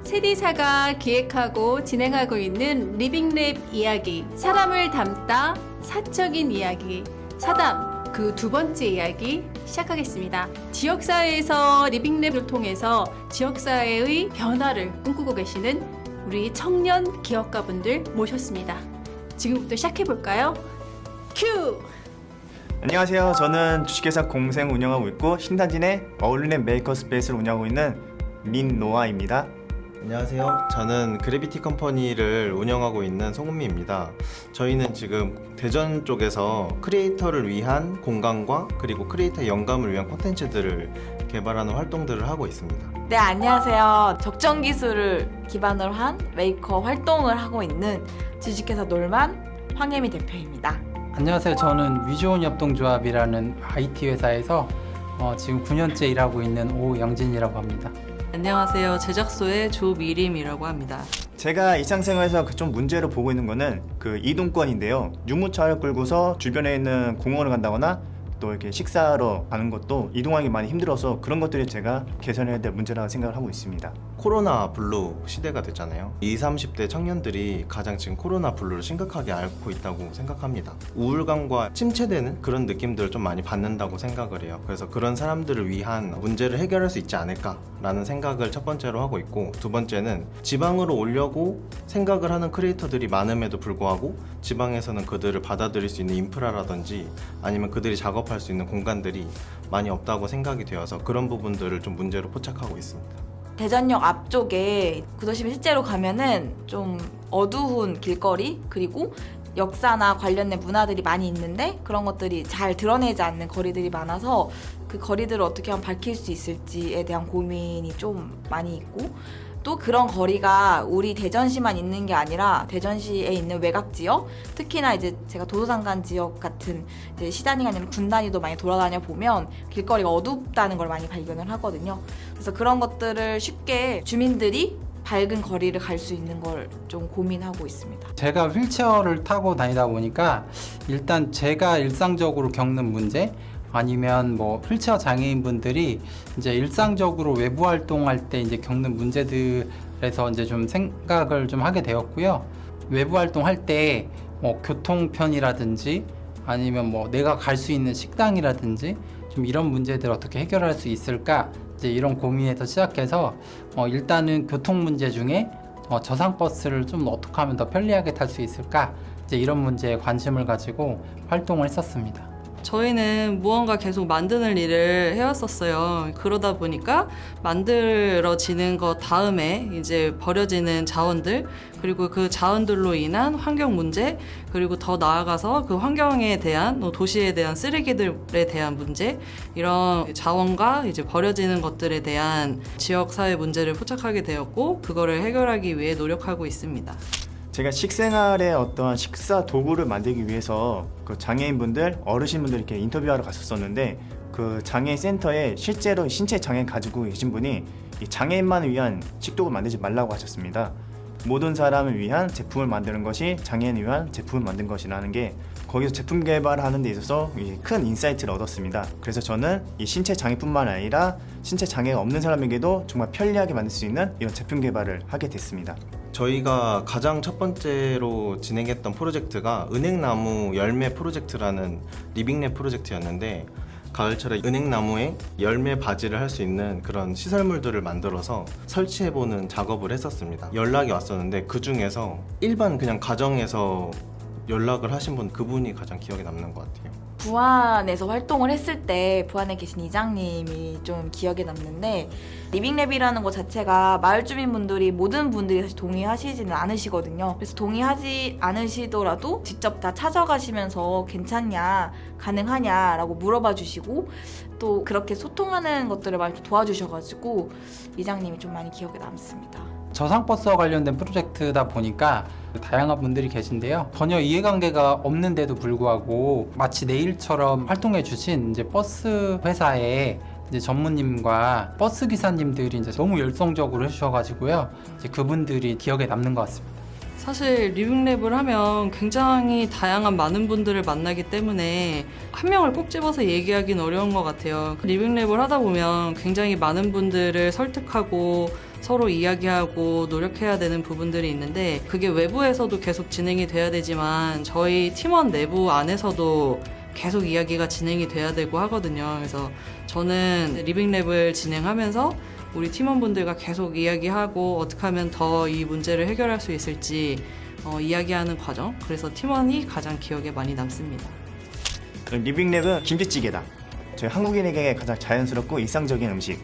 세디사가 기획하고 진행하고 있는 리빙랩 이야기, 사람을 담다 사적인 이야기, 사담 그 두 번째 이야기 시작하겠습니다. 지역사회에서 리빙랩을 통해서 지역사회의 변화를 꿈꾸고 계시는 우리 청년 기업가분들 모셨습니다. 지금부터 시작해볼까요? 큐! 안녕하세요. 저는 주식회사 공생 운영하고 있고 신탄진의 어울리는 메이커스페이스를 운영하고 있는 민노아입니다. 안녕하세요. 저는 그래비티 컴퍼니를 운영하고 있는 송은미입니다. 저희는 지금 대전 쪽에서 크리에이터를 위한 공간과 그리고 크리에이터 영감을 위한 콘텐츠들을 개발하는 활동들을 하고 있습니다. 네, 안녕하세요. 적정 기술을 기반으로 한 메이커 활동을 하고 있는 주식회사 놀만 황혜미 대표입니다. 안녕하세요. 저는 위좋은 협동조합이라는 IT 회사에서 지금 9년째 일하고 있는 오영진이라고 합니다. 안녕하세요. 제작소의 조미림이라고 합니다. 제가 일상생활에서 좀 문제로 보고 있는 거는 그 이동권인데요. 유모차를 끌고서 주변에 있는 공원을 간다거나 또 이렇게 식사하러 가는 것도 이동하기 많이 힘들어서 그런 것들이 제가 개선해야 될 문제라고 생각을 하고 있습니다. 코로나 블루 시대가 됐잖아요. 20, 30대 청년들이 가장 지금 코로나 블루를 심각하게 앓고 있다고 생각합니다. 우울감과 침체되는 그런 느낌들을 좀 많이 받는다고 생각을 해요. 그래서 그런 사람들을 위한 문제를 해결할 수 있지 않을까라는 생각을 첫 번째로 하고 있고, 두 번째는 지방으로 오려고 생각을 하는 크리에이터들이 많음에도 불구하고 지방에서는 그들을 받아들일 수 있는 인프라라든지 아니면 그들이 작업할 수 있는 공간들이 많이 없다고 생각이 되어서 그런 부분들을 좀 문제로 포착하고 있습니다. 대전역 앞쪽에 구도심에 실제로 가면은 좀 어두운 길거리, 그리고 역사나 관련된 문화들이 많이 있는데 그런 것들이 잘 드러내지 않는 거리들이 많아서 그 거리들을 어떻게 하면 밝힐 수 있을지에 대한 고민이 좀 많이 있고, 또 그런 거리가 우리 대전시만 있는 게 아니라 대전시에 있는 외곽 지역, 특히나 이제 제가 도서상간 지역 같은 이제 시단위가 아니라 군단위도 많이 돌아다녀 보면 길거리가 어둡다는 걸 많이 발견을 하거든요. 그래서 그런 것들을 쉽게 주민들이 밝은 거리를 갈 수 있는 걸 좀 고민하고 있습니다. 제가 휠체어를 타고 다니다 보니까 일단 제가 일상적으로 겪는 문제, 아니면 뭐 휠체어 장애인분들이 이제 일상적으로 외부 활동할 때 이제 겪는 문제들에서 이제 좀 생각을 좀 하게 되었고요. 외부 활동할 때 뭐 교통편이라든지 아니면 뭐 내가 갈 수 있는 식당이라든지 좀 이런 문제들 어떻게 해결할 수 있을까, 이제 이런 고민에서 시작해서 일단은 교통 문제 중에 저상버스를 좀 어떻게 하면 더 편리하게 탈 수 있을까, 이제 이런 문제에 관심을 가지고 활동을 했었습니다. 저희는 무언가 계속 만드는 일을 해왔었어요. 그러다 보니까 만들어지는 것 다음에 이제 버려지는 자원들, 그리고 그 자원들로 인한 환경 문제, 그리고 더 나아가서 그 환경에 대한, 도시에 대한 쓰레기들에 대한 문제, 이런 자원과 이제 버려지는 것들에 대한 지역사회 문제를 포착하게 되었고, 그거를 해결하기 위해 노력하고 있습니다. 제가 식생활에 어떤 식사 도구를 만들기 위해서 그 장애인분들, 어르신분들 이렇게 인터뷰하러 갔었었는데, 그 장애인 센터에 실제로 신체 장애 가지고 계신 분이 이 장애인만을 위한 식도구를 만들지 말라고 하셨습니다. 모든 사람을 위한 제품을 만드는 것이 장애인을 위한 제품을 만든 것이라는 게, 거기서 제품 개발하는 데 있어서 큰 인사이트를 얻었습니다. 그래서 저는 이 신체 장애뿐만 아니라 신체 장애가 없는 사람에게도 정말 편리하게 만들 수 있는 이런 제품 개발을 하게 됐습니다. 저희가 가장 첫 번째로 진행했던 프로젝트가 은행나무 열매 프로젝트라는 리빙랩 프로젝트였는데, 가을철에 은행나무에 열매 바지를 할 수 있는 그런 시설물들을 만들어서 설치해보는 작업을 했었습니다. 연락이 왔었는데 그 중에서 일반 그냥 가정에서 연락을 하신 분, 그분이 가장 기억에 남는 것 같아요. 부안에서 활동을 했을 때 부안에 계신 이장님이 좀 기억에 남는데, 리빙랩이라는 것 자체가 마을 주민분들이 모든 분들이 사실 동의하시지는 않으시거든요. 그래서 동의하지 않으시더라도 직접 다 찾아가시면서 괜찮냐, 가능하냐 라고 물어봐 주시고, 또 그렇게 소통하는 것들을 많이 도와주셔가지고 이장님이 좀 많이 기억에 남습니다. 저상버스와 관련된 프로젝트다 보니까 다양한 분들이 계신데요. 전혀 이해관계가 없는데도 불구하고 마치 내 일처럼 활동해 주신 이제 버스 회사의 이제 전무님과 버스 기사님들이 이제 너무 열성적으로 해주셔가지고요. 이제 그분들이 기억에 남는 것 같습니다. 사실 리빙랩을 하면 굉장히 다양한 많은 분들을 만나기 때문에 한 명을 꼭 집어서 얘기하기는 어려운 것 같아요. 리빙랩을 하다 보면 굉장히 많은 분들을 설득하고 서로 이야기하고 노력해야 되는 부분들이 있는데 그게 외부에서도 계속 진행이 돼야 되지만 저희 팀원 내부 안에서도 계속 이야기가 진행이 돼야 되고 하거든요. 그래서 저는 리빙랩을 진행하면서 우리 팀원분들과 계속 이야기하고 어떻게 하면 더 이 문제를 해결할 수 있을지 이야기하는 과정. 그래서 팀원이 가장 기억에 많이 남습니다. 리빙랩은 김치찌개다. 저희 한국인에게 가장 자연스럽고 일상적인 음식.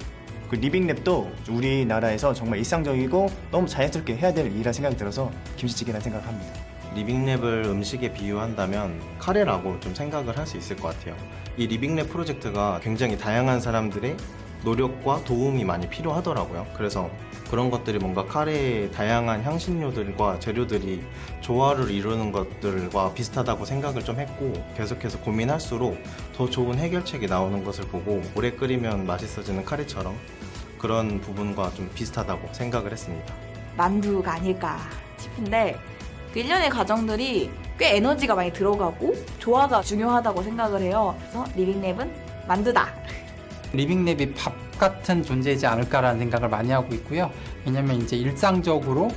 그 리빙랩도 우리나라에서 정말 일상적이고 너무 자연스럽게 해야 될 일이라 생각이 들어서 김치찌개라 생각합니다. 리빙랩을 음식에 비유한다면 카레라고 좀 생각을 할 수 있을 것 같아요. 이 리빙랩 프로젝트가 굉장히 다양한 사람들의 노력과 도움이 많이 필요하더라고요. 그래서 그런 것들이 뭔가 카레의 다양한 향신료들과 재료들이 조화를 이루는 것들과 비슷하다고 생각을 좀 했고 계속해서 고민할수록 더 좋은 해결책이 나오는 것을 보고 오래 끓이면 맛있어지는 카레처럼 그런 부분과 좀 비슷하다고 생각을 했습니다. 만두가 아닐까 싶은데 그 일련의 과정들이 꽤 에너지가 많이 들어가고 조화가 중요하다고 생각을 해요. 그래서 리빙랩은 만두다. 리빙랩이 밥 같은 존재이지 않을까라는 생각을 많이 하고 있고요. 왜냐면 이제 일상적으로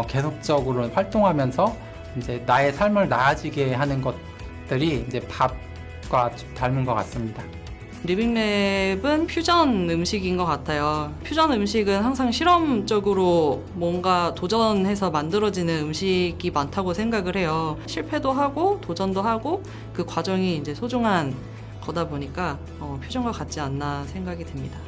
계속적으로 활동하면서 이제 나의 삶을 나아지게 하는 것들이 이제 밥과 좀 닮은 것 같습니다. 리빙랩은 퓨전 음식인 것 같아요. 퓨전 음식은 항상 실험적으로 뭔가 도전해서 만들어지는 음식이 많다고 생각을 해요. 실패도 하고 도전도 하고 그 과정이 이제 소중한 거다 보니까 퓨전과 같지 않나 생각이 듭니다.